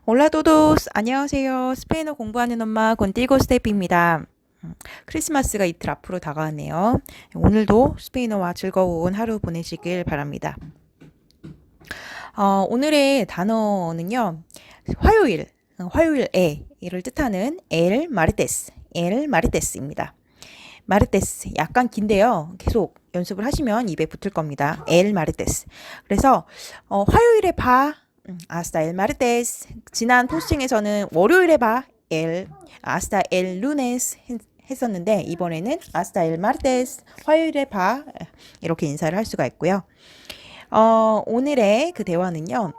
올라 todos. 안녕하세요. 스페인어 공부하는 엄마 곤띠고 스테피입니다. 크리스마스가 이틀 앞으로 다가왔네요. 오늘도 스페인어와 즐거운 하루 보내시길 바랍니다. 오늘의 단어는요. 화요일, 화요일에를 뜻하는 el martes입니다. 마르테스 약간 긴데요. 계속 연습을 하시면 입에 붙을 겁니다. el martes. 그래서 화요일에 봐. hasta el martes. 지난 포스팅에서는 월요일에 봐. hasta el lunes 했었는데 이번에는 hasta el martes. 화요일에 봐. 이렇게 인사를 할 수가 있고요. 오늘의 그 대화는요.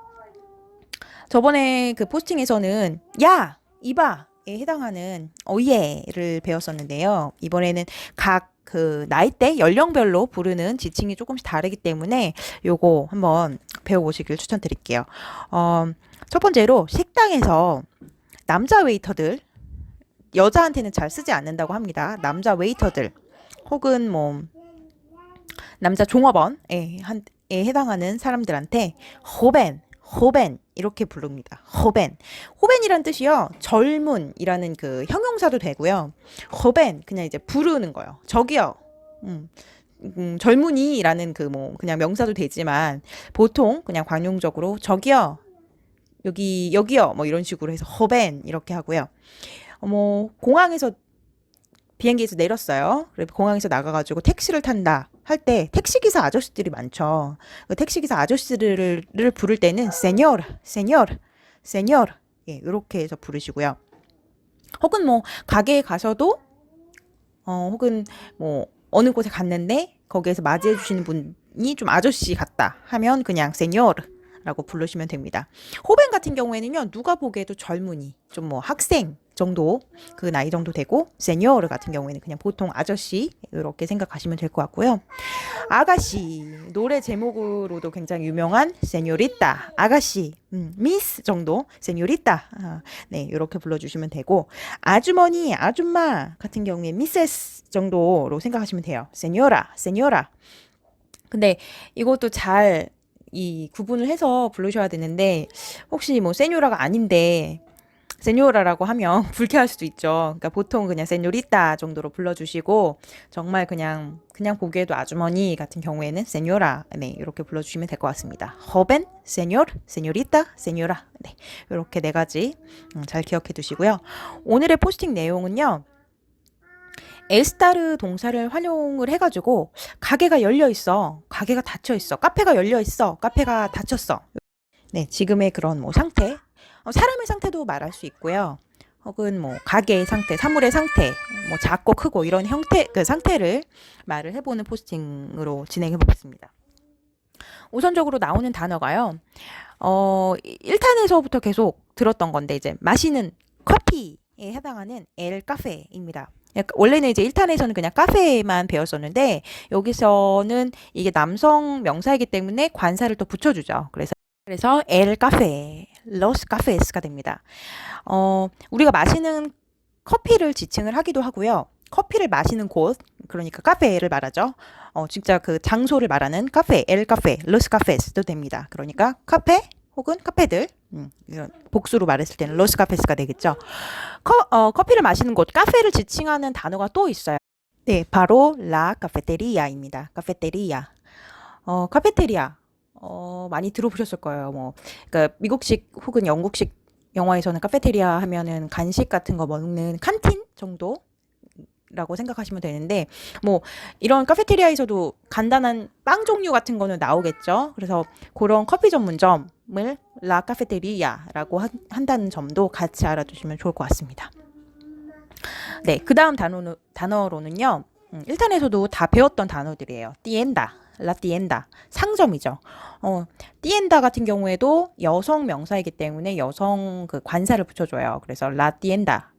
저번에 그 포스팅에서는 야, 이봐에 해당하는 어예를 배웠었는데요. 이번에는 각 그 나이대 연령별로 부르는 지칭이 조금씩 다르기 때문에 요거 한번 배워보시길 추천드릴게요. 첫 번째로 식당에서 남자 웨이터들 여자한테는 잘 쓰지 않는다고 합니다. 남자 웨이터들 혹은 뭐 남자 종업원에 해당하는 사람들한테 호벤 이렇게 부릅니다. 호벤이란 뜻이요. 젊은이라는 그 형용사도 되고요. 호벤 그냥 이제 부르는 거요. 저기요. 젊은이라는 그 뭐 그냥 명사도 되지만 보통 그냥 관용적으로 저기요. 여기요. 뭐 이런 식으로 해서 호벤 이렇게 하고요. 뭐 공항에서 비행기에서 내렸어요. 그래서 공항에서 나가가지고 택시를 탄다 할 때 택시기사 아저씨들이 많죠. 그 택시기사 아저씨들을 부를 때는 세뇨르 예, 이렇게 해서 부르시고요. 혹은 뭐 가게에 가셔도 혹은 뭐 어느 곳에 갔는데 거기에서 맞이해 주시는 분이 좀 아저씨 같다 하면 그냥 세뇨르 라고 부르시면 됩니다. 호벤 같은 경우에는요, 누가 보기에도 젊은이, 좀 뭐 학생 정도, 그 나이 정도 되고, 세니어르 같은 경우에는 그냥 보통 아저씨, 이렇게 생각하시면 될 것 같고요. 아가씨, 노래 제목으로도 굉장히 유명한 세뇨리따, 아가씨, 미스 정도, 세뇨리따, 네, 이렇게 불러주시면 되고, 아주머니, 아줌마 같은 경우에 미세스 정도로 생각하시면 돼요. 세뇨라. 근데 이것도 잘 이 구분을 해서 부르셔야 되는데 혹시 뭐 세뇨라가 아닌데 세뇨라라고 하면 불쾌할 수도 있죠. 그러니까 보통 그냥 세뇨리따 정도로 불러주시고 정말 그냥 보기에도 아주머니 같은 경우에는 세뇨라 네 이렇게 불러주시면 될 것 같습니다. 허벤, 세뇨르, 세뇨리따, 세뇨라 네 이렇게 네 가지 잘 기억해 두시고요. 오늘의 포스팅 내용은요. 에스타르 동사를 활용을 해가지고 가게가 열려 있어, 가게가 닫혀 있어, 카페가 열려 있어, 카페가 닫혔어. 네, 지금의 그런 뭐 상태, 사람의 상태도 말할 수 있고요. 혹은 뭐 가게의 상태, 사물의 상태, 뭐 작고 크고 이런 형태, 그 상태를 말을 해보는 포스팅으로 진행해 보겠습니다. 우선적으로 나오는 단어가요. 1탄에서부터 계속 들었던 건데 이제 마시는 커피에 해당하는 엘 카페입니다. 원래는 이제 1탄에서는 그냥 카페만 배웠었는데 여기서는 이게 남성 명사이기 때문에 관사를 또 붙여주죠. 그래서 엘 카페, 로스 카페스가 됩니다. 우리가 마시는 커피를 지칭을 하기도 하고요. 커피를 마시는 곳, 그러니까 카페를 말하죠. 진짜 그 장소를 말하는 카페, 엘 카페, 로스 카페스도 됩니다. 그러니까 카페 혹은 카페들, 이런 복수로 말했을 때는 로스 카페스가 되겠죠. 커피를 마시는 곳, 카페를 지칭하는 단어가 또 있어요. 네, 바로 라 카페테리아입니다. 카페테리아. 많이 들어보셨을 거예요. 뭐, 그러니까 미국식 혹은 영국식 영화에서는 카페테리아 하면은 간식 같은 거 먹는 칸틴 정도? 라고 생각하시면 되는데 뭐 이런 카페테리아에서도 간단한 빵 종류 같은 거는 나오겠죠. 그래서 그런 커피 전문점을 라 카페테리아라고 한다는 점도 같이 알아두시면 좋을 것 같습니다. 네, 그 다음 단어로는요. 1탄에서도 다 배웠던 단어들이에요. 띠엔다, 라띠엔다, 상점이죠. 띠엔다 같은 경우에도 여성 명사이기 때문에 여성 그 관사를 붙여줘요. 그래서 라띠엔다.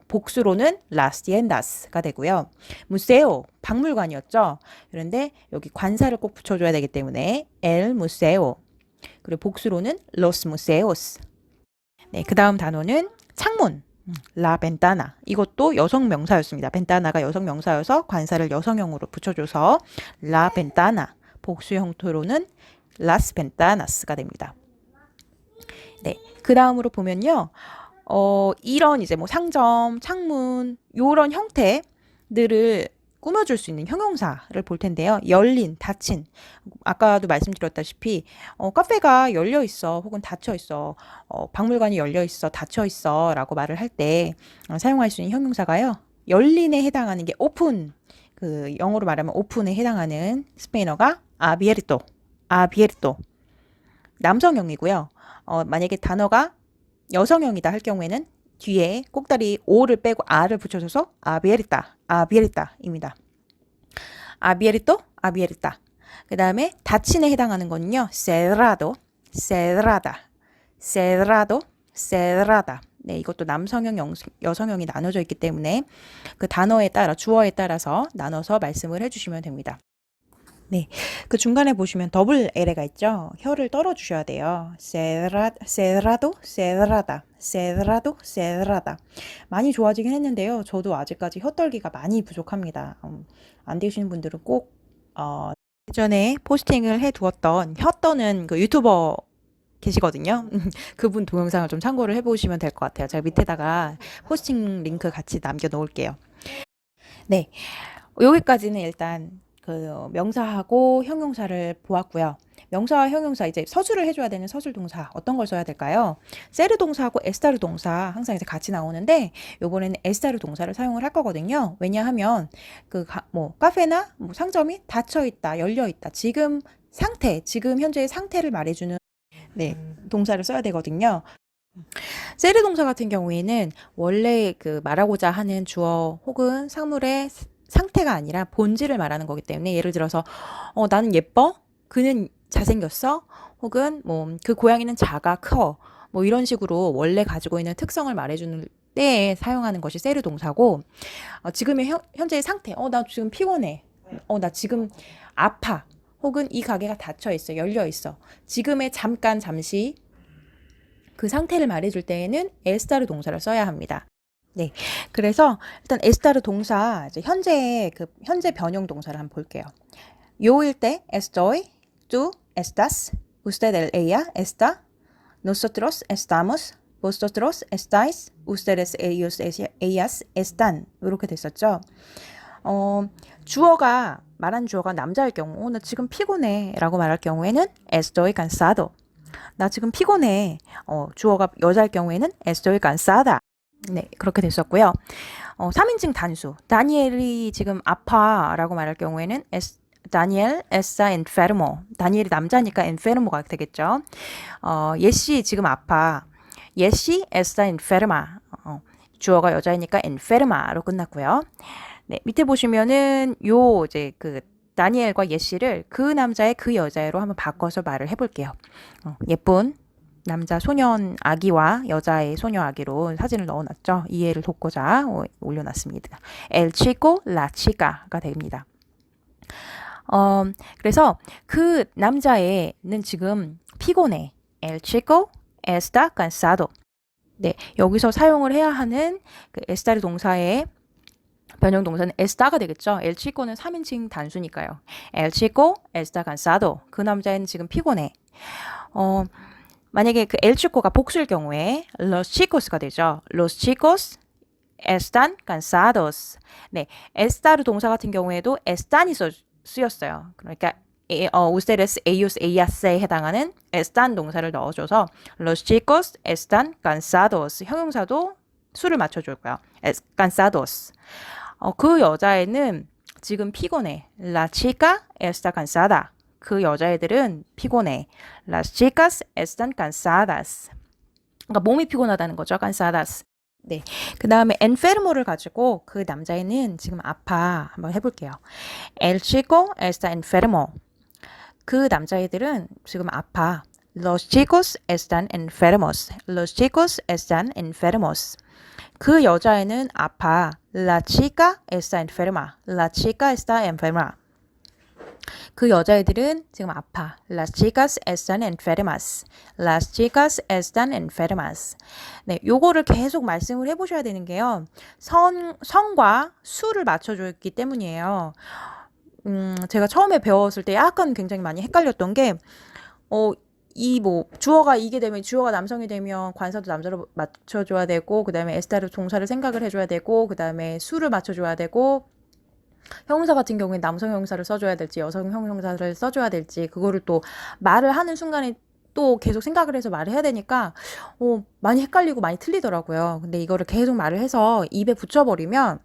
복수로는 las tiendas가 되고요. 무세오, 박물관이었죠. 그런데 여기 관사를 꼭 붙여줘야 되기 때문에 el museo. 그리고 복수로는 los museos. 네, 그 다음 단어는 창문. la ventana. 이것도 여성 명사였습니다. ventana가 여성 명사여서 관사를 여성형으로 붙여줘서 la ventana. 복수 형태로는 las ventanas가 됩니다. 네. 그 다음으로 보면요. 이런 이제 뭐 상점, 창문, 요런 형태들을 꾸며줄 수 있는 형용사를 볼 텐데요. 열린, 닫힌. 아까도 말씀드렸다시피, 카페가 열려 있어, 혹은 닫혀 있어, 박물관이 열려 있어, 닫혀 있어, 라고 말을 할 때, 사용할 수 있는 형용사가요. 열린에 해당하는 게 오픈. 그, 영어로 말하면 오픈에 해당하는 스페인어가 아비에르토, 아비에르토. 남성형이고요. 만약에 단어가 여성형이다 할 경우에는 뒤에 꼭다리 오를 빼고 아를 붙여줘서 아비에르타, 아비에르타입니다. 아비에르토, 아비에르타. 그 다음에 닫힌에 해당하는 거는요. cerrado, cerrada, cerrado, cerrada. 네, 이것도 남성형, 여성형이 나눠져 있기 때문에 그 단어에 따라, 주어에 따라서 나눠서 말씀을 해주시면 됩니다. 네, 그 중간에 보시면 더블 L가 있죠. 혀를 떨어 주셔야 돼요. cerrado, cerrada, cerrado, cerrada. 많이 좋아지긴 했는데요. 저도 아직까지 혀 떨기가 많이 부족합니다. 안 되시는 분들은 꼭 예전에 포스팅을 해두었던 혀 떠는 그 유튜버 계시거든요. 그분 동영상을 좀 참고를 해보시면 될 것 같아요. 제가 밑에다가 포스팅 링크 같이 남겨놓을게요. 네, 여기까지는 일단 그 명사하고 형용사를 보았고요. 명사와 형용사 이제 서술을 해줘야 되는 서술 동사 어떤 걸 써야 될까요? 세르 동사하고 에스타르 동사 항상 이제 같이 나오는데 요번에는 에스타르 동사를 사용을 할 거거든요. 왜냐하면 그 뭐 카페나 뭐 상점이 닫혀 있다, 열려 있다. 지금 상태, 지금 현재의 상태를 말해주는 네, 동사를 써야 되거든요. 세르 동사 같은 경우에는 원래 그 말하고자 하는 주어 혹은 상물의 상태가 아니라 본질을 말하는 거기 때문에 예를 들어서 나는 예뻐? 그는 잘생겼어? 혹은 뭐 그 고양이는 작아, 커. 뭐 이런 식으로 원래 가지고 있는 특성을 말해주는 때에 사용하는 것이 세르 동사고 지금의 현재의 상태. 나 지금 피곤해. 나 지금 아파. 혹은 이 가게가 닫혀 있어. 열려 있어. 지금의 잠깐 잠시 그 상태를 말해줄 때에는 에스타르 동사를 써야 합니다. 네. 그래서 일단 에스타르 동사 이제 현재 변형 동사를 한번 볼게요. 요일 때 estoy, tú estás, usted ella está, nosotros estamos, vosotros estáis, ustedes ellos ellas están 이렇게 됐었죠. 주어가 말한 주어가 남자일 경우 나 지금 피곤해라고 말할 경우에는 estoy cansado. 나 지금 피곤해. 주어가 여자일 경우에는 estoy cansada. 네, 그렇게 됐었고요. 3인칭 단수. 다니엘이 지금 아파라고 말할 경우에는 다니엘 está enfermo. 다니엘이 남자니까 enfermo가 되겠죠. 예시 지금 아파. 예시 está enferma. 주어가 여자이니까 enferma로 끝났고요. 네, 밑에 보시면은 이제 그 다니엘과 예시를 그 남자의 그 여자애로 한번 바꿔서 말을 해볼게요. 예쁜 남자 소년 아기와 여자의 소녀 아기로 사진을 넣어놨죠. 이해를 돕고자 올려놨습니다. El chico, la chica가 됩니다. 그래서 그 남자애는 지금 피곤해. El chico está cansado. 네, 여기서 사용을 해야 하는 그 에스타르 동사의 변형 동사는 에스타가 되겠죠. El chico는 3인칭 단수니까요. El chico está cansado. 그 남자애는 지금 피곤해. 만약에 그 el chico가 복수일 경우에 los chicos가 되죠. Los chicos están cansados. 네, estar 동사 같은 경우에도 estan이 쓰였어요. 그러니까 ustedes, ellos, ellas에 해당하는 están 동사를 넣어줘서 los chicos están cansados. 형용사도 수를 맞춰줄고요. cansados. 그 여자애는 지금 피곤해. La chica está cansada. 그 여자애들은 피곤해. Las chicas están cansadas. 그러니까 몸이 피곤하다는 거죠. cansadas. 네. 그 다음에 enfermo를 가지고 그 남자애는 지금 아파. 한번 해볼게요. El chico está enfermo. 그 남자애들은 지금 아파. Los chicos están enfermos. Los chicos están enfermos. 그 여자애는 아파. La chica está enferma. La chica está enferma. 그 여자애들은 지금 아파. Las chicas están enfermas. Las chicas están enfermas. 네, 요거를 계속 말씀을 해보셔야 되는 게요. 성과 수를 맞춰줬기 때문이에요. 제가 처음에 배웠을 때 약간 굉장히 많이 헷갈렸던 게, 이 뭐 주어가 이게 되면 주어가 남성이 되면 관사도 남자로 맞춰줘야 되고 그다음에 에스타를 동사를 생각을 해줘야 되고 그다음에 수를 맞춰줘야 되고 형용사 같은 경우에 남성 형용사를 써줘야 될지 여성 형용사를 써줘야 될지 그거를 또 말을 하는 순간에 또 계속 생각을 해서 말을 해야 되니까 많이 헷갈리고 많이 틀리더라고요. 근데 이거를 계속 말을 해서 입에 붙여버리면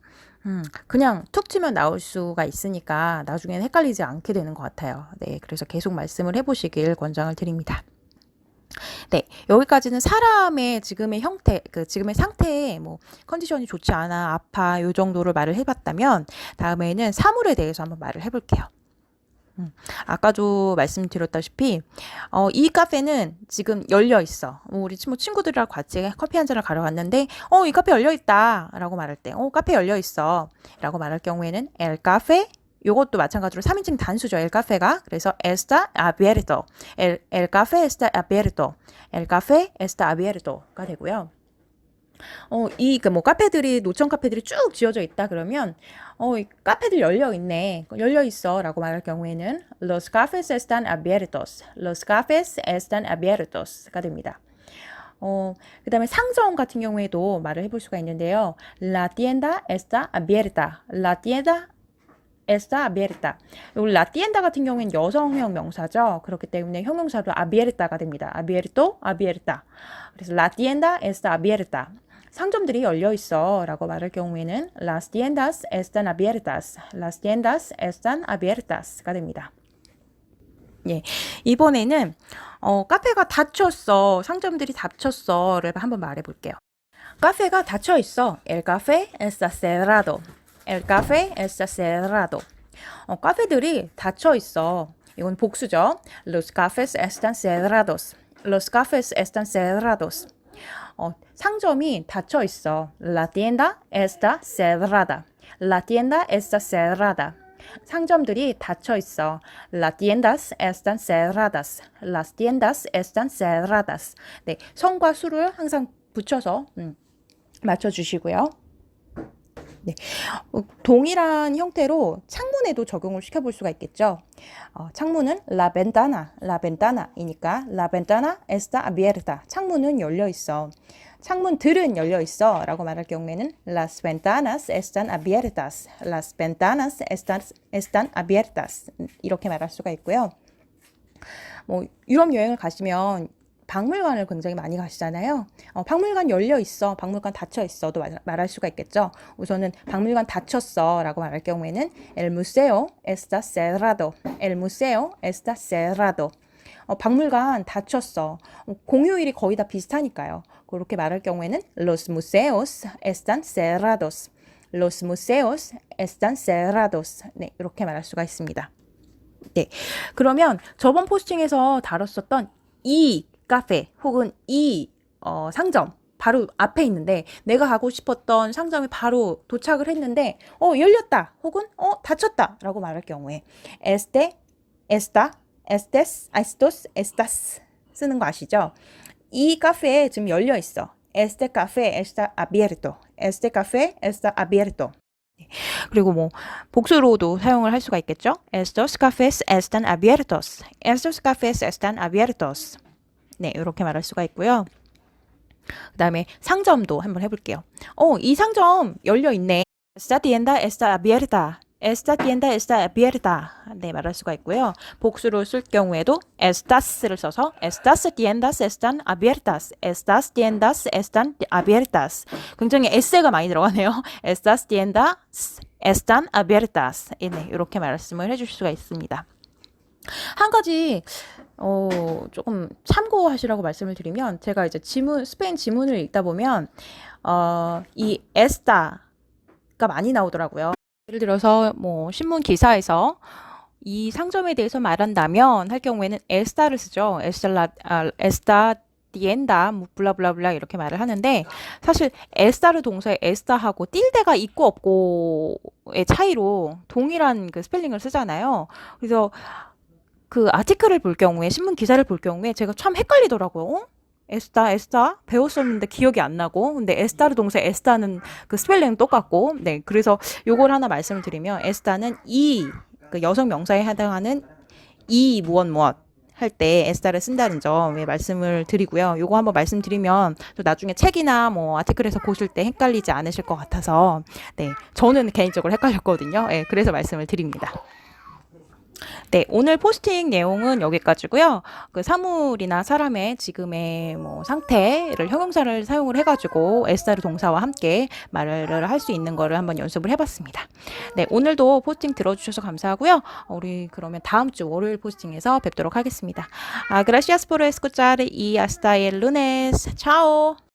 그냥 툭 치면 나올 수가 있으니까 나중에는 헷갈리지 않게 되는 것 같아요. 네, 그래서 계속 말씀을 해보시길 권장을 드립니다. 네, 여기까지는 사람의 지금의 형태, 지금의 상태에 뭐 컨디션이 좋지 않아, 아파, 요 정도를 말을 해봤다면 다음에는 사물에 대해서 한번 말을 해볼게요. 아까도 말씀드렸다시피 이 카페는 지금 열려 있어. 우리 친구들이랑 같이 커피 한 잔을 가러 갔는데 이 카페 열려 있다 라고 말할 때 카페 열려 있어 라고 말할 경우에는 el café 요것도 마찬가지로 3인칭 단수죠. el café가. 그래서 está abierto. el café está abierto. el café está abierto가 되고요. 뭐 카페들이 노천 카페들이 쭉 지어져 있다 그러면 이 카페들 열려 있네. 열려 있어라고 말할 경우에는 los cafés están abiertos. los cafés están abiertos가 됩니다. 그다음에 상점 같은 경우에도 말을 해볼 수가 있는데요. La tienda está abierta. La tienda está abierta. 이 la tienda 같은 경우에는 여성형 명사죠. 그렇기 때문에 형용사도 abierta가 됩니다. abierto, abierta. 그래서 la tienda está abierta. 상점들이 열려 있어 라고 말할 경우에는 las tiendas están abiertas. las tiendas están abiertas가 됩니다. 예, 이번에는 카페가 닫혔어. 상점들이 닫혔어를 한번 말해 볼게요. 카페가 닫혀 있어. El café está cerrado. El café está cerrado. 카페들이 닫혀 있어. 이건 복수죠. Los cafés están cerrados. Los cafés están cerrados. 상점이 닫혀 있어. La tienda está cerrada. La tienda está cerrada. 상점들이 닫혀 있어. Las tiendas están cerradas. Las tiendas están cerradas. 네, 성과 수를 항상 붙여서 맞춰주시고요. 네, 동일한 형태로 창문에도 적용을 시켜볼 수가 있겠죠. 창문은 la ventana이니까 la ventana está abierta. 창문은 열려 있어. 창문들은 열려 있어 라고 말할 경우에는 las ventanas están abiertas. las ventanas están abiertas. 이렇게 말할 수가 있고요. 뭐 유럽 여행을 가시면 박물관을 굉장히 많이 가시잖아요. 박물관 열려 있어, 박물관 닫혀 있어도 말할 수가 있겠죠. 우선은 박물관 닫혔어 라고 말할 경우에는 el museo está cerrado. el museo está cerrado. 박물관 닫혔어. 공휴일이 거의 다 비슷하니까요. 그렇게 말할 경우에는 los museos están cerrados. los museos están cerrados. 네, 이렇게 말할 수가 있습니다. 네, 그러면 저번 포스팅에서 다뤘었던 이 카페 혹은 이 상점 바로 앞에 있는데 내가 가고 싶었던 상점에 바로 도착을 했는데 열렸다 혹은 닫혔다 라고 말할 경우에 este, esta, estes, estos, estas 쓰는 거 아시죠? 이 카페에 지금 열려 있어. Este café está abierto. Este café está abierto. 그리고 뭐 복수로도 사용을 할 수가 있겠죠? Estos cafés están abiertos. Estos cafés están abiertos. 네, 이렇게 말할 수가 있고요. 그 다음에 상점도 한번 해볼게요. 이 상점 열려 있네. Esta tienda está abierta. Esta tienda está abierta. 네, 말할 수가 있고요. 복수로 쓸 경우에도 estas를 써서 estas tiendas están abiertas. Estas tiendas están abiertas. 굉장히 s가 많이 들어가네요. Estas tiendas están abiertas. 네, 이렇게 말씀을 해주실 수가 있습니다. 한 가지 조금 참고하시라고 말씀을 드리면 제가 이제 스페인 지문을 읽다 보면 이 에스타가 많이 나오더라고요. 예를 들어서 뭐 신문 기사에서 이 상점에 대해서 말한다면 할 경우에는 에스타를 쓰죠. 에스타 디엔다 블라블라블라 이렇게 말을 하는데 사실 에스타르 동사에 에스타하고 틸데가 있고 없고의 차이로 동일한 그 스펠링을 쓰잖아요. 그래서 그 아티클을 볼 경우에 신문 기사를 볼 경우에 제가 참 헷갈리더라고요. 에스타 배웠었는데 기억이 안 나고 근데 에스타르 동사 에스타는 그 스펠링은 똑같고 네 그래서 요걸 하나 말씀을 드리면 에스타는 그 여성 명사에 해당하는 이 무엇 할 때 에스타를 쓴다는 점 말씀을 드리고요. 요거 한번 말씀드리면 또 나중에 책이나 뭐 아티클에서 보실 때 헷갈리지 않으실 것 같아서 네, 저는 개인적으로 헷갈렸거든요. 네, 그래서 말씀을 드립니다. 네, 오늘 포스팅 내용은 여기까지고요. 그 사물이나 사람의 지금의 뭐 상태를 형용사를 사용을 해가지고 에스타르 동사와 함께 말을 할 수 있는 거를 한번 연습을 해봤습니다. 네, 오늘도 포스팅 들어주셔서 감사하고요. 우리 그러면 다음 주 월요일 포스팅에서 뵙도록 하겠습니다. Gracias por escuchar y hasta el lunes. Chao.